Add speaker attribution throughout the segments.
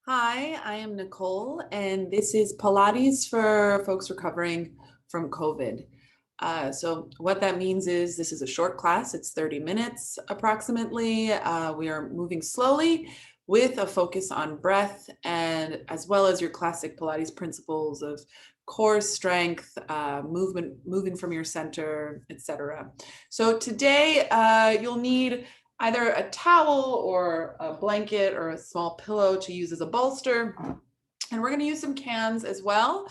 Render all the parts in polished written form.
Speaker 1: Hi, I am Nicole, and this is Pilates for folks recovering from COVID. So what that means is this is a short class. It's 30 minutes approximately. We are moving slowly with a focus on breath and as well as your classic Pilates principles of core strength, moving from your center, etc. So today you'll need either a towel or a blanket or a small pillow to use as a bolster. And we're going to use some cans as well,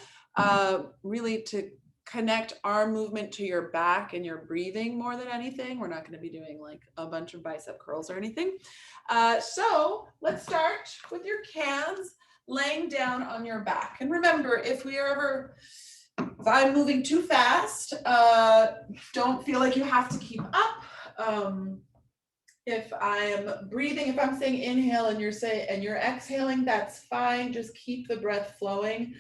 Speaker 1: really to connect arm movement to your back and your breathing more than anything. We're not going to be doing like a bunch of bicep curls or anything. So let's start with your cans laying down on your back. And remember, if I'm moving too fast, don't feel like you have to keep up. If I am breathing, if I'm saying inhale and you're exhaling, that's fine. Just keep the breath flowing.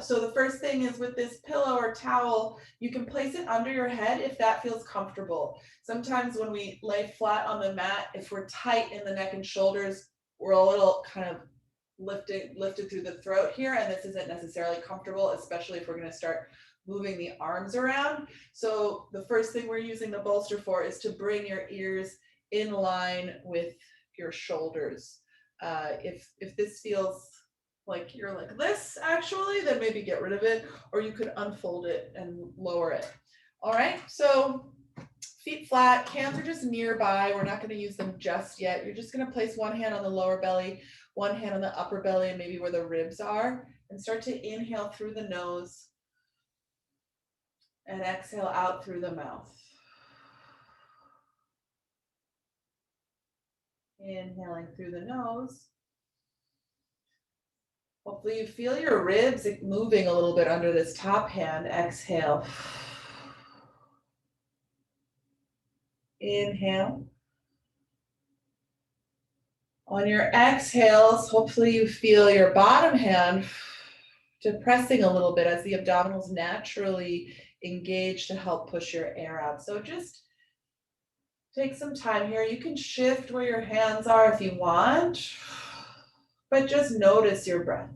Speaker 1: So the first thing is with this pillow or towel, you can place it under your head if that feels comfortable. Sometimes when we lay flat on the mat, if we're tight in the neck and shoulders, we're a little kind of lifted through the throat here, and this isn't necessarily comfortable, especially if we're going to start moving the arms around. So the first thing we're using the bolster for is to bring your ears in line with your shoulders. If this feels like you're like this actually, then maybe get rid of it, or you could unfold it and lower it. All right, so feet flat, cans are just nearby. We're not going to use them just yet. You're just going to place one hand on the lower belly, one hand on the upper belly, and maybe where the ribs are, and start to inhale through the nose and exhale out through the mouth. Inhaling through the nose. Hopefully you feel your ribs moving a little bit under this top hand. Exhale. Inhale. On your exhales, hopefully you feel your bottom hand depressing a little bit as the abdominals naturally engage to help push your air out. So just take some time here. You can shift where your hands are if you want, but just notice your breath.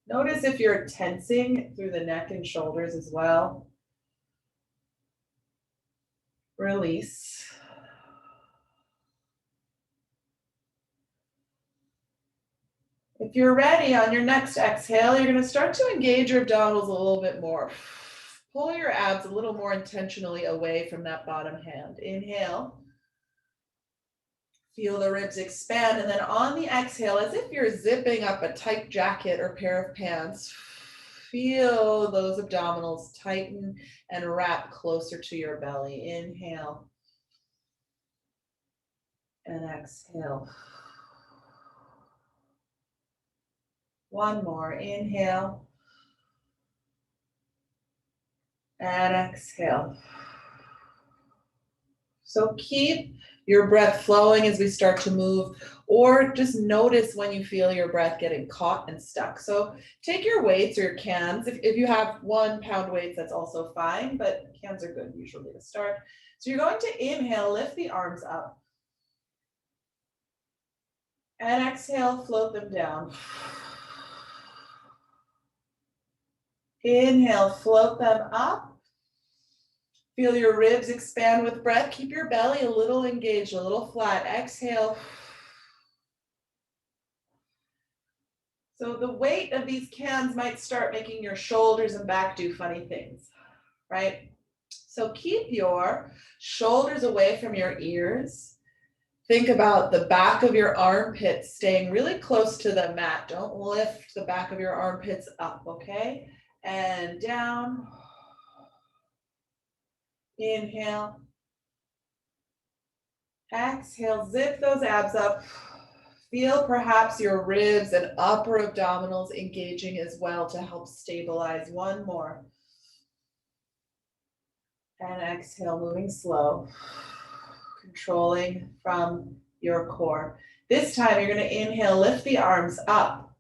Speaker 1: Notice if you're tensing through the neck and shoulders as well. Release. If you're ready, on your next exhale, you're going to start to engage your abdominals a little bit more. Pull your abs a little more intentionally away from that bottom hand. Inhale. Feel the ribs expand, and then on the exhale, as if you're zipping up a tight jacket or pair of pants, feel those abdominals tighten and wrap closer to your belly. Inhale and exhale. One more. Inhale and exhale. So keep your breath flowing as we start to move, or just notice when you feel your breath getting caught and stuck. So take your weights or your cans. If you have 1 pound weights, that's also fine, but cans are good usually to start. So you're going to inhale, lift the arms up. And exhale, float them down. Inhale, float them up. Feel your ribs expand with breath. Keep your belly a little engaged, a little flat. Exhale. So the weight of these cans might start making your shoulders and back do funny things, right? So keep your shoulders away from your ears. Think about the back of your armpits staying really close to the mat. Don't lift the back of your armpits up, okay? And down. Inhale. Exhale, zip those abs up. Feel perhaps your ribs and upper abdominals engaging as well to help stabilize. One more. And exhale, moving slow, controlling from your core. This time you're going to inhale, lift the arms up.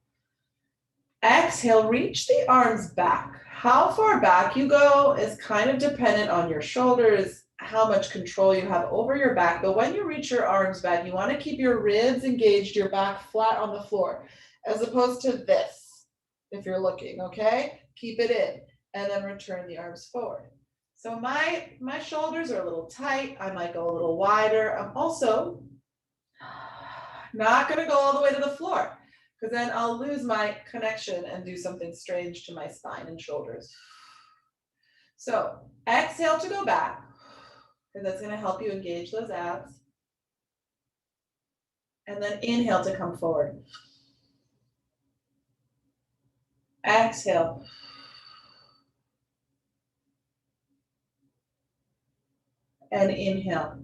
Speaker 1: Exhale, reach the arms back.
Speaker 2: How far back you go is kind of dependent on your shoulders, how much control you have over your back. But when you reach your arms back, you want to keep your ribs engaged, your back flat on the floor, as opposed to this, if you're looking, okay? Keep it in, and then return the arms forward. So my shoulders are a little tight. I might go a little wider. I'm also not going to go all the way to the floor, because then I'll lose my connection and do something strange to my spine and shoulders. So exhale to go back, because that's going to help you engage those abs. And then inhale to come forward. Exhale. And inhale.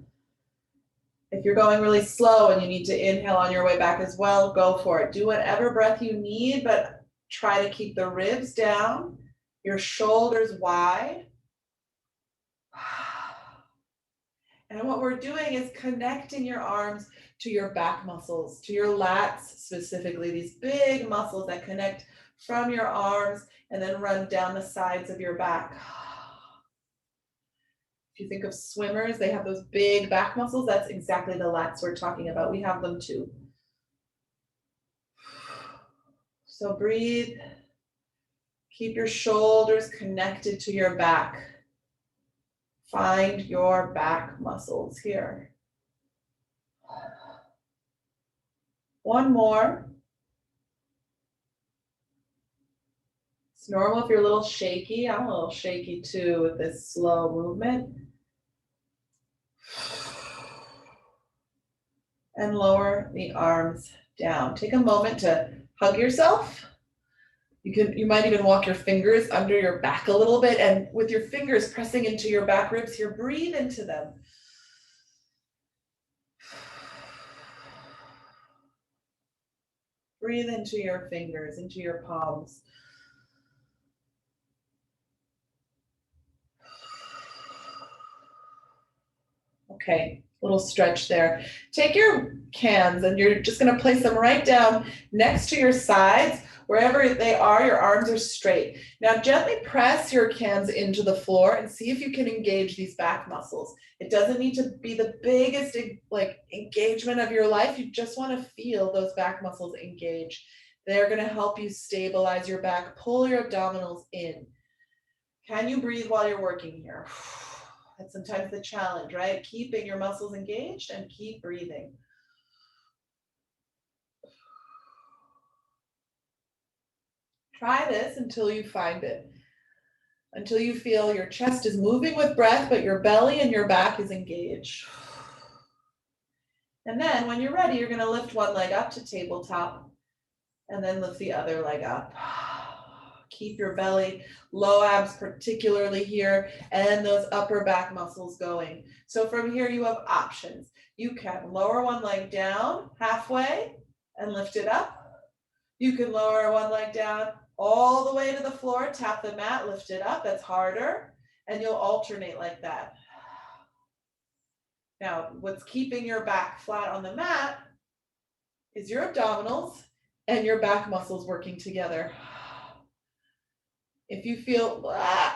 Speaker 2: If you're going really slow and you need to inhale on your way back as well, go for it. Do whatever breath you need, but try to keep the ribs down, your shoulders wide. And what we're doing is connecting your arms to your back muscles, to your lats specifically, these big muscles that connect from your arms and then run down the sides of your back. If you think of swimmers, they have those big back muscles. That's exactly the lats we're talking about. We have them too. So breathe. Keep your shoulders connected to your back. Find your back muscles here. One more. It's normal if you're a little shaky. I'm a little shaky too with this slow movement. And lower the arms down. Take a moment to hug yourself. You might even walk your fingers under your back a little bit, and with your fingers pressing into your back ribs here, breathe into them. Breathe into your fingers, into your palms. Okay, little stretch there. Take your cans and you're just going to place them right down next to your sides. Wherever they are, your arms are straight. Now gently press your cans into the floor and see if you can engage these back muscles. It doesn't need to be the biggest engagement of your life. You just want to feel those back muscles engage. They're going to help you stabilize your back. Pull your abdominals in. Can you breathe while you're working here? That's sometimes the challenge, right? Keeping your muscles engaged and keep breathing. Try this until you find it. Until you feel your chest is moving with breath, but your belly and your back is engaged. And then when you're ready, you're going to lift one leg up to tabletop and then lift the other leg up. Keep your belly, low abs particularly here, and those upper back muscles going. So from here you have options. You can lower one leg down halfway and lift it up. You can lower one leg down all the way to the floor, tap the mat, lift it up. That's harder, and you'll alternate like that. Now, what's keeping your back flat on the mat is your abdominals and your back muscles working together. If you feel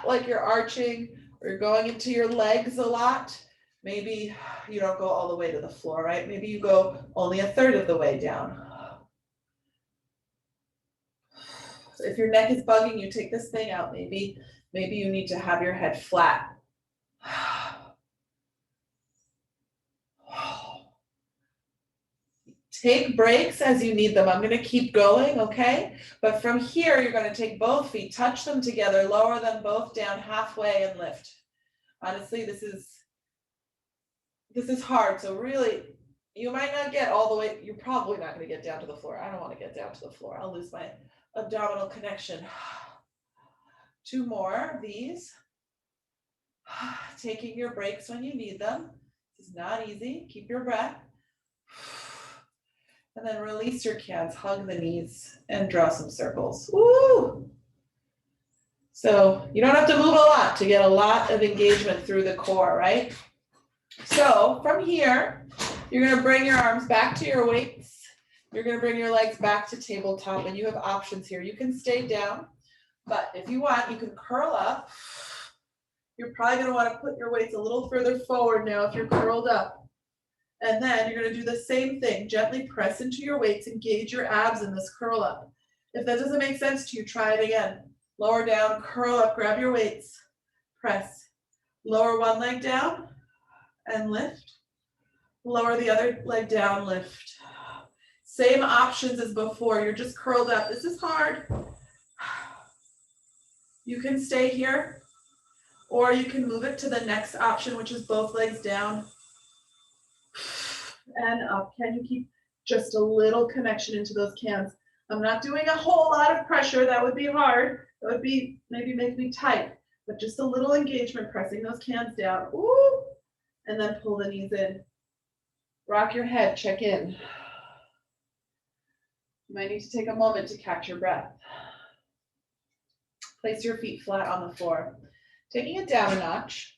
Speaker 2: like you're arching or you're going into your legs a lot, maybe you don't go all the way to the floor, right? Maybe you go only a third of the way down. So if your neck is bugging, you take this thing out. Maybe you need to have your head flat. Take breaks as you need them. I'm going to keep going, okay? But from here, you're going to take both feet, touch them together, lower them both down halfway and lift. Honestly, this is hard. So really, you might not get all the way. You're probably not going to get down to the floor. I don't want to get down to the floor. I'll lose my abdominal connection. 2 more of these. Taking your breaks when you need them. This is not easy. Keep your breath. And then release your cans, hug the knees, and draw some circles. Woo! So you don't have to move a lot to get a lot of engagement through the core, right? So from here, you're going to bring your arms back to your weights. You're going to bring your legs back to tabletop, and you have options here. You can stay down, But if you want, you can curl up. You're probably gonna wanna put your weights a little further forward now if you're curled up. And then you're gonna do the same thing, gently press into your weights, engage your abs in this curl up. If that doesn't make sense to you, try it again. Lower down, curl up, grab your weights, press. Lower one leg down and lift. Lower the other leg down, lift. Same options as before, you're just curled up. This is hard. You can stay here, or you can move it to the next option, which is both legs down and up. Can you keep just a little connection into those cans? I'm not doing a whole lot of pressure. That would be hard. That would be maybe make me tight, but just a little engagement, pressing those cans down. Ooh, and then pull the knees in. Rock your head, check in. You might need to take a moment to catch your breath. Place your feet flat on the floor. Taking it down a notch,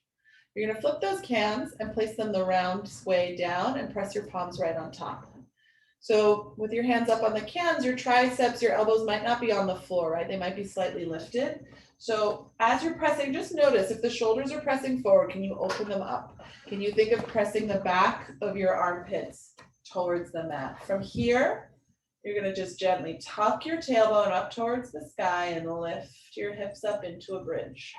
Speaker 2: you're gonna flip those cans and place them the round way down and press your palms right on top. So with your hands up on the cans, your triceps, your elbows might not be on the floor, right? They might be slightly lifted. So as you're pressing, just notice if the shoulders are pressing forward, can you open them up? Can you think of pressing the back of your armpits towards the mat? From here, you're gonna just gently tuck your tailbone up towards the sky and lift your hips up into a bridge.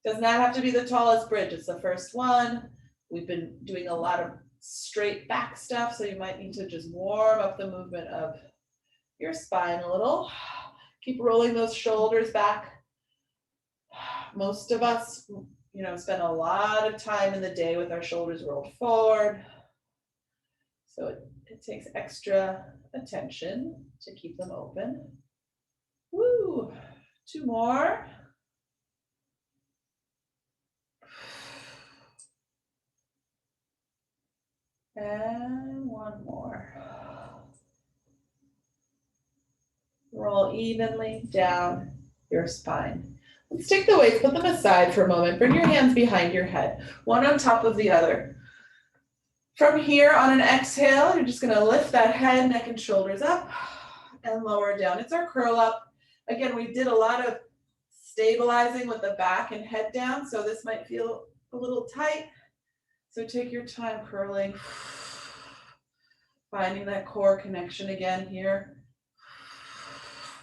Speaker 2: Does not have to be the tallest bridge, it's the first one. We've been doing a lot of straight back stuff, so you might need to just warm up the movement of your spine a little. Keep rolling those shoulders back. Most of us, spend a lot of time in the day with our shoulders rolled forward. So it takes extra attention to keep them open. Woo, 2 more. And 1 more. Roll evenly down your spine. Let's take the weights, put them aside for a moment. Bring your hands behind your head, one on top of the other. From here, on an exhale, you're just gonna lift that head, neck, and shoulders up and lower down. It's our curl up. Again, we did a lot of stabilizing with the back and head down, so this might feel a little tight. So take your time curling, finding that core connection again here.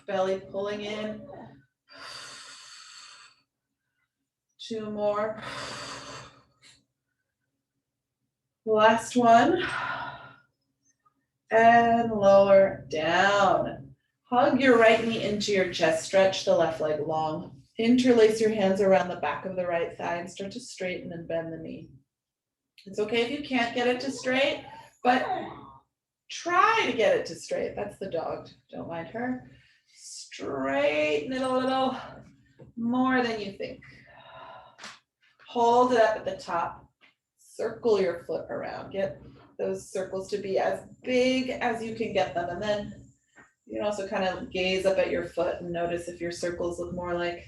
Speaker 2: Belly pulling in. 2 more. Last one. And lower down. Hug your right knee into your chest. Stretch the left leg long. Interlace your hands around the back of the right thigh and start to straighten and bend the knee. It's okay if you can't get it to straight, but try to get it to straight. That's the dog. Don't mind her. Straighten it a little more than you think. Hold it up at the top. Circle your foot around. Get those circles to be as big as you can get them. And then you can also kind of gaze up at your foot and notice if your circles look more like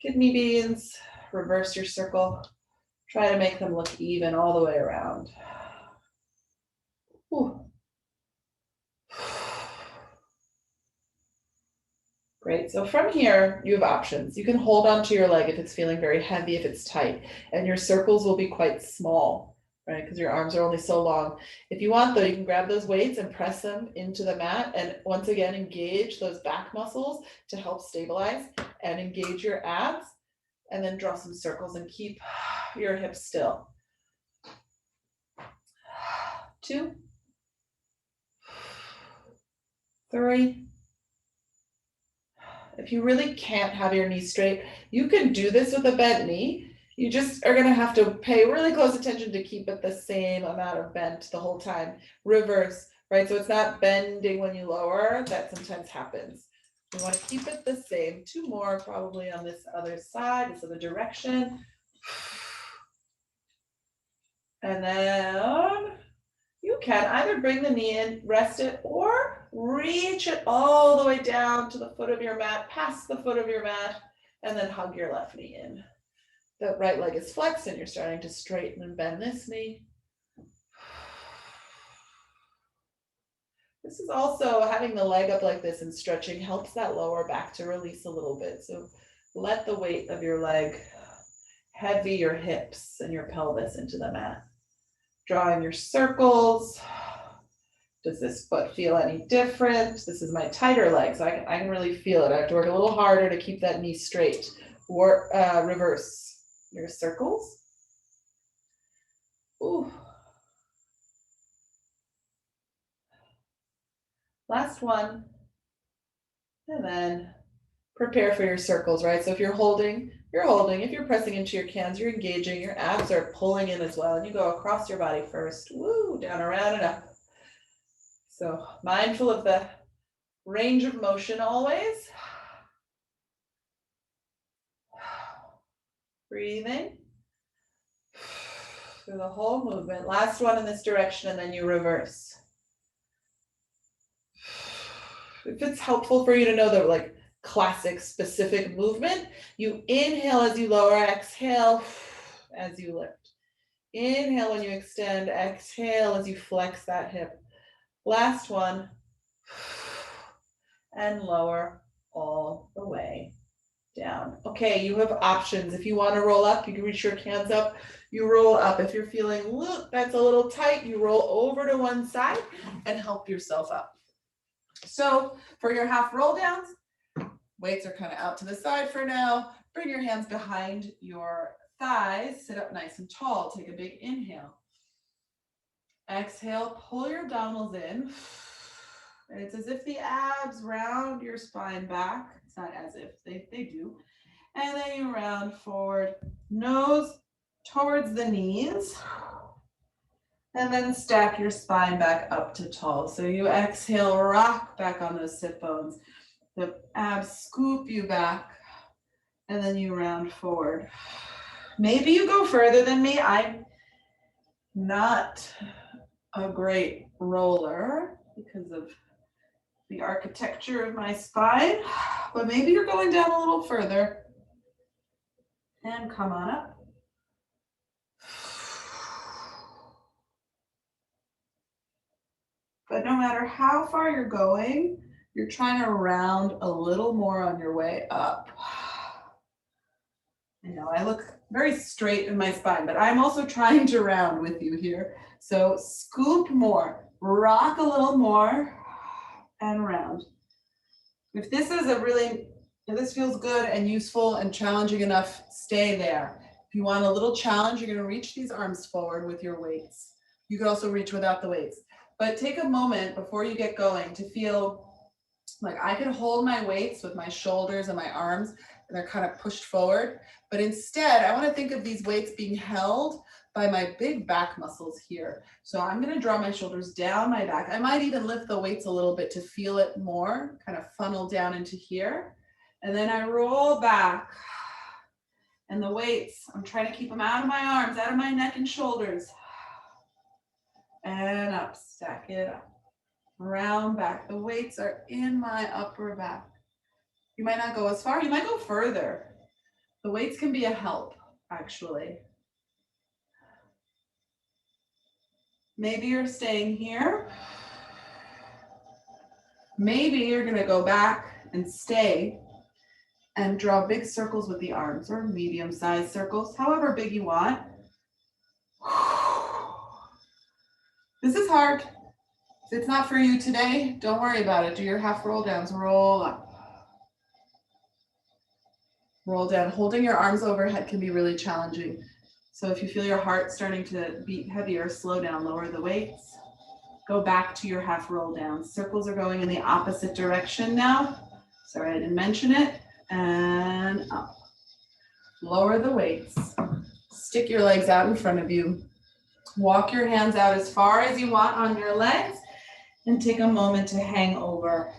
Speaker 2: kidney beans. Reverse your circle. Try to make them look even all the way around. Ooh. Great, so from here, you have options. You can hold onto your leg if it's feeling very heavy, if it's tight, and your circles will be quite small, right? Because your arms are only so long. If you want though, you can grab those weights and press them into the mat and once again, engage those back muscles to help stabilize and engage your abs and then draw some circles and keep your hips still. 2, 3. If you really can't have your knee straight, you can do this with a bent knee. You just are gonna have to pay really close attention to keep it the same amount of bent the whole time. Reverse, right? So it's not bending when you lower, that sometimes happens. You wanna keep it the same. 2 more probably on this other side, this other direction. And then you can either bring the knee in, rest it, or reach it all the way down to the foot of your mat, past the foot of your mat, and then hug your left knee in. The right leg is flexed and you're starting to straighten and bend this knee. This is also having the leg up like this and stretching helps that lower back to release a little bit. So let the weight of your leg heavy your hips and your pelvis into the mat. Drawing your circles. Does this foot feel any different? This is my tighter leg, so I can really feel it. I have to work a little harder to keep that knee straight. Reverse your circles. Ooh. Last one. And then prepare for your circles, right? So if you're holding, you're holding. If you're pressing into your cans, you're engaging. Your abs are pulling in as well. And you go across your body first. Woo, down, around, and up. So mindful of the range of motion always. Breathing through the whole movement. Last one in this direction, and then you reverse. If it's helpful for you to know the like classic specific movement, you inhale as you lower, exhale as you lift. Inhale when you extend, exhale as you flex that hip. Last one, and lower all the way down. Okay, you have options. If you want to roll up, you can reach your hands up, you roll up. If you're feeling, look, that's a little tight, you roll over to one side and help yourself up. So for your half roll downs, weights are kind of out to the side for now. Bring your hands behind your thighs, sit up nice and tall. Take a big inhale. Exhale, pull your abdominals in. And it's as if the abs round your spine back. It's not as if, they do. And then you round forward, nose towards the knees. And then stack your spine back up to tall. So you exhale, rock back on those sit bones. The abs scoop you back, and then you round forward. Maybe you go further than me. I'm not a great roller because of the architecture of my spine, but maybe you're going down a little further. And come on up. But no matter how far you're going, you're trying to round a little more on your way up. I know I look very straight in my spine, but I'm also trying to round with you here. So scoop more, rock a little more, and round. If this is if this feels good and useful and challenging enough, stay there. If you want a little challenge, you're going to reach these arms forward with your weights. You can also reach without the weights. But take a moment before you get going to feel like I can hold my weights with my shoulders and my arms, and they're kind of pushed forward. But instead, I want to think of these weights being held by my big back muscles here. So I'm going to draw my shoulders down my back. I might even lift the weights a little bit to feel it more, kind of funnel down into here. And then I roll back. And the weights, I'm trying to keep them out of my arms, out of my neck and shoulders. And up, stack it up. Round back. The weights are in my upper back. You might not go as far, you might go further. The weights can be a help, actually. Maybe you're staying here. Maybe you're going to go back and stay and draw big circles with the arms, or medium-sized circles, however big you want. This is hard. If it's not for you today, don't worry about it. Do your half roll downs. Roll up. Roll down. Holding your arms overhead can be really challenging. So if you feel your heart starting to beat heavier, slow down, lower the weights. Go back to your half roll down. Circles are going in the opposite direction now. Sorry, I didn't mention it. And up. Lower the weights. Stick your legs out in front of you. Walk your hands out as far as you want on your legs and take a moment to hang over.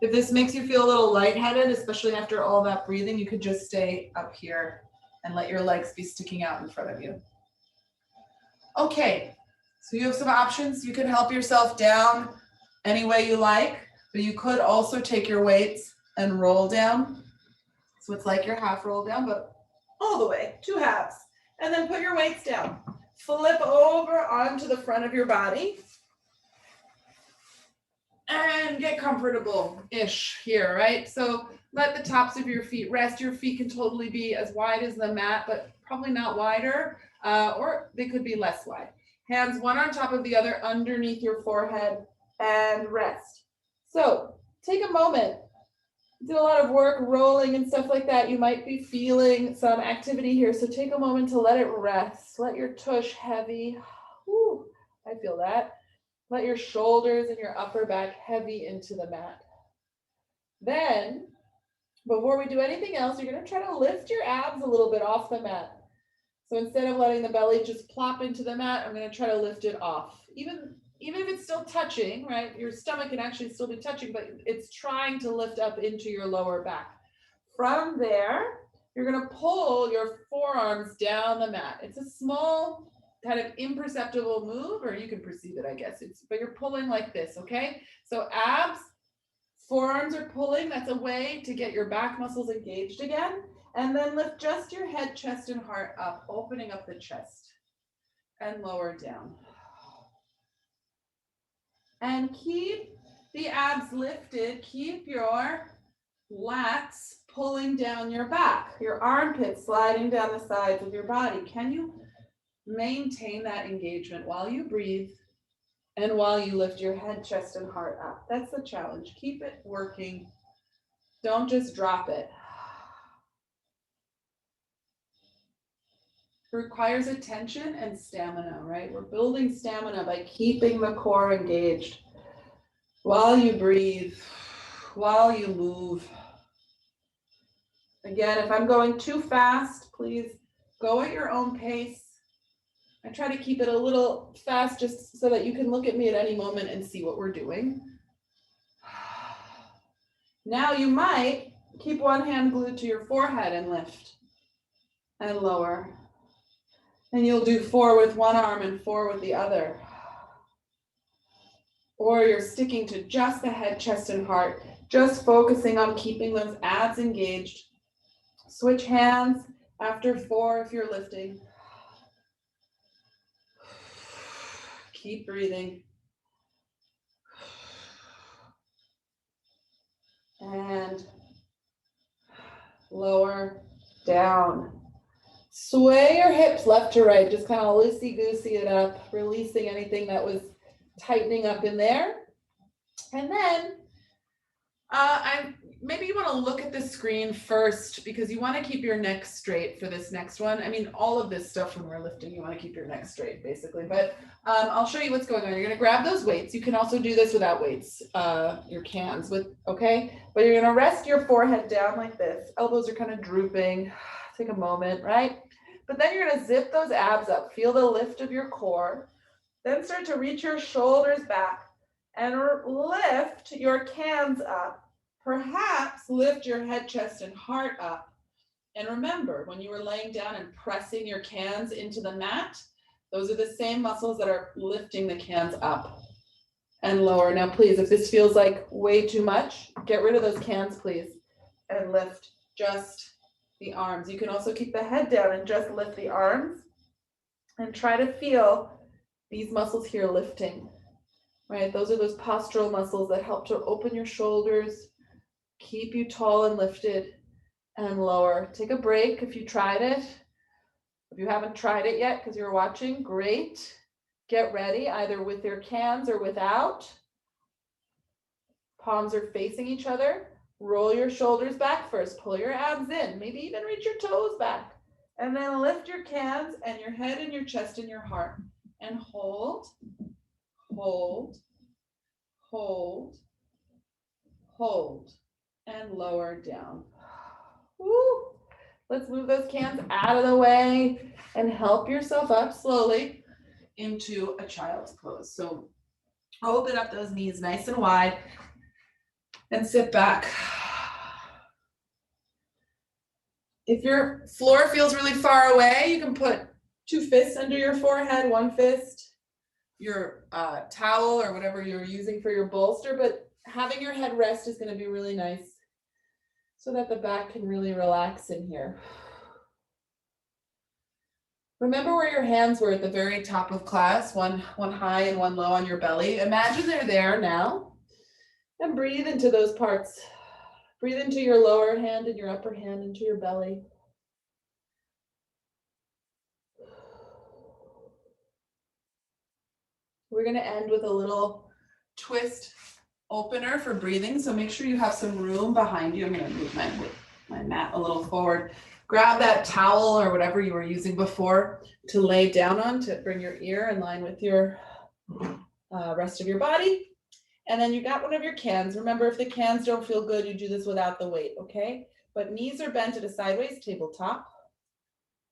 Speaker 2: If this makes you feel a little lightheaded, especially after all that breathing, you could just stay up here and let your legs be sticking out in front of you. Okay, so you have some options. You can help yourself down any way you like, but you could also take your weights and roll down. So it's like your half roll down, but all the way, 2 halves. And then put your weights down. Flip over onto the front of your body. And get comfortable-ish here, right? So let the tops of your feet rest. Your feet can totally be as wide as the mat, but probably not wider, or they could be less wide. Hands one on top of the other underneath your forehead and rest. So take a moment. Did a lot of work rolling and stuff like that. You might be feeling some activity here. So take a moment to let it rest. Let your tush heavy. Whew, I feel that. Let your shoulders and your upper back heavy into the mat. Then, before we do anything else, you're going to try to lift your abs a little bit off the mat. So instead of letting the belly just plop into the mat, I'm going to try to lift it off. Even if it's still touching, right? Your stomach can actually still be touching, but it's trying to lift up into your lower back. From there, you're going to pull your forearms down the mat. It's a small, kind of imperceptible move, or you can perceive it, I guess. But you're pulling like this, okay? So abs, forearms are pulling. That's a way to get your back muscles engaged again. And then lift just your head, chest, and heart up, opening up the chest and lower down. And keep the abs lifted. Keep your lats pulling down your back, your armpits sliding down the sides of your body. Can you maintain that engagement while you breathe and while you lift your head, chest, and heart up? That's the challenge. Keep it working. Don't just drop it. It requires attention and stamina, right? We're building stamina by keeping the core engaged while you breathe, while you move. Again, if I'm going too fast, please go at your own pace. I try to keep it a little fast just so that you can look at me at any moment and see what we're doing. Now you might keep one hand glued to your forehead and lift and lower. And you'll do 4 with one arm and 4 with the other. Or you're sticking to just the head, chest, and heart, just focusing on keeping those abs engaged. Switch hands after 4 if you're lifting. Keep breathing. And lower down. Sway your hips left to right, just kind of loosey-goosey it up, releasing anything that was tightening up in there. And then maybe you want to look at the screen first because you want to keep your neck straight for this next one. I mean, all of this stuff when we're lifting, you want to keep your neck straight basically, but I'll show you what's going on. You're going to grab those weights. You can also do this without weights, your cans with, okay? But you're going to rest your forehead down like this. Elbows are kind of drooping. Take a moment, right? But then you're going to zip those abs up. Feel the lift of your core. Then start to reach your shoulders back and lift your cans up. Perhaps lift your head, chest, and heart up. And remember, when you were laying down and pressing your cans into the mat, those are the same muscles that are lifting the cans up and lower. Now, please, if this feels like way too much, get rid of those cans, please, and lift just the arms. You can also keep the head down and just lift the arms and try to feel these muscles here lifting, right? Those are those postural muscles that help to open your shoulders, keep you tall and lifted, and lower. Take a break if you tried it. If you haven't tried it yet because you're watching, great. Get ready either with your cans or without. Palms are facing each other. Roll your shoulders back first. Pull your abs in. Maybe even reach your toes back. And then lift your cans and your head and your chest and your heart. And hold, hold, hold, hold, and lower down. Woo. Let's move those cans out of the way and help yourself up slowly into a child's pose. So open up those knees nice and wide and sit back. If your floor feels really far away, you can put 2 fists under your forehead, 1 fist, your towel or whatever you're using for your bolster, but having your head rest is going to be really nice so that the back can really relax in here. Remember where your hands were at the very top of class, one high and one low on your belly. Imagine they're there now. And breathe into those parts. Breathe into your lower hand and your upper hand, into your belly. We're going to end with a little twist opener for breathing. So make sure you have some room behind you. I'm going to move my mat a little forward. Grab that towel or whatever you were using before to lay down on, to bring your ear in line with your rest of your body. And then you got one of your cans. Remember, if the cans don't feel good, you do this without the weight, okay? But knees are bent at a sideways tabletop.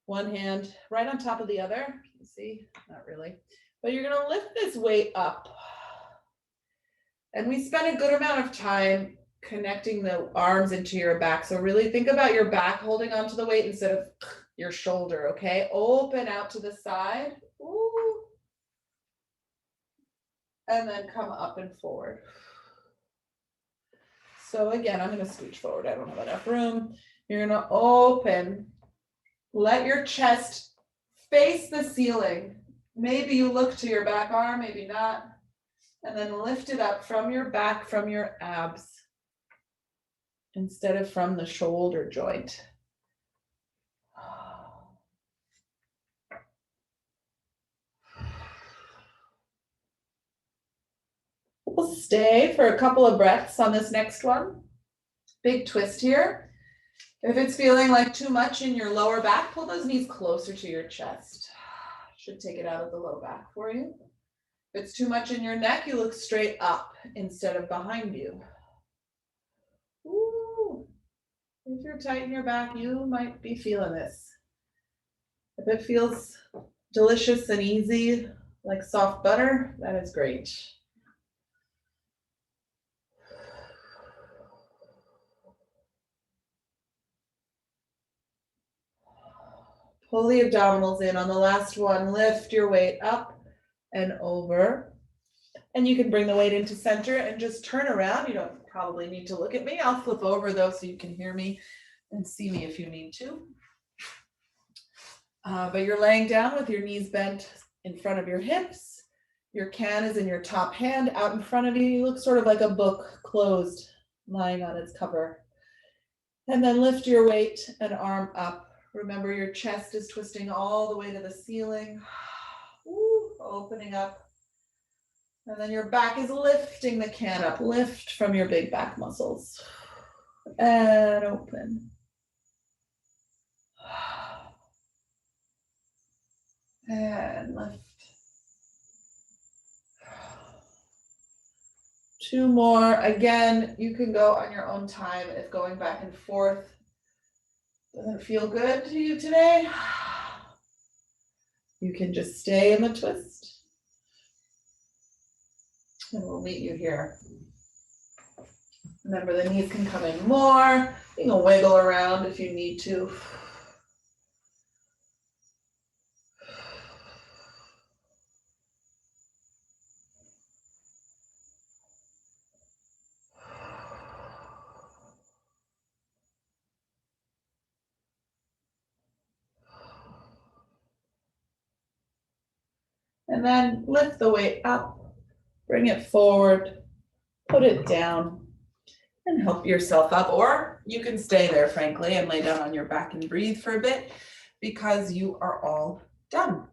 Speaker 2: One hand right on top of the other. You see? Not really. But you're gonna lift this weight up. And we spent a good amount of time connecting the arms into your back. So really think about your back holding onto the weight instead of your shoulder, okay? Open out to the side. Ooh. And then come up and forward. So again, I'm going to scooch forward. I don't have enough room. You're going to open. Let your chest face the ceiling. Maybe you look to your back arm, maybe not. And then lift it up from your back, from your abs, instead of from the shoulder joint. We'll stay for a couple of breaths on this next one. Big twist here. If it's feeling like too much in your lower back, pull those knees closer to your chest. Should take it out of the low back for you. If it's too much in your neck, you look straight up instead of behind you. Ooh. If you're tight in your back, you might be feeling this. If it feels delicious and easy, like soft butter, that is great. Pull the abdominals in on the last one. Lift your weight up and over. And you can bring the weight into center and just turn around. You don't probably need to look at me. I'll flip over though so you can hear me and see me if you need to. But you're laying down with your knees bent in front of your hips. Your can is in your top hand out in front of you. You look sort of like a book closed, lying on its cover. And then lift your weight and arm up. Remember, your chest is twisting all the way to the ceiling. Ooh, opening up. And then your back is lifting the can up. Lift from your big back muscles. And open. And lift. 2 more. Again, you can go on your own time if going back and forth doesn't feel good to you today. You can just stay in the twist. And we'll meet you here. Remember, the knees can come in more. You can wiggle around if you need to. And then lift the weight up, bring it forward, put it down, and help yourself up. Or you can stay there, frankly, and lay down on your back and breathe for a bit because you are all done.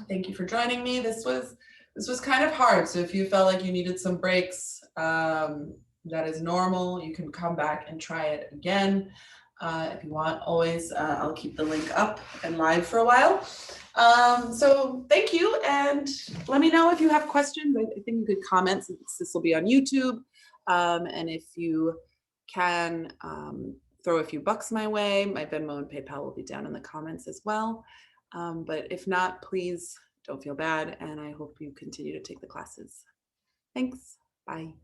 Speaker 2: Thank you for joining me. This was kind of hard. So if you felt like you needed some breaks, that is normal. You can come back and try it again. If you want, always, I'll keep the link up and live for a while. So thank you, and let me know if you have questions. I think you could comment since this will be on YouTube. And if you can throw a few bucks my way, my Venmo and PayPal will be down in the comments as well. But if not, please don't feel bad, and I hope you continue to take the classes. Thanks. Bye.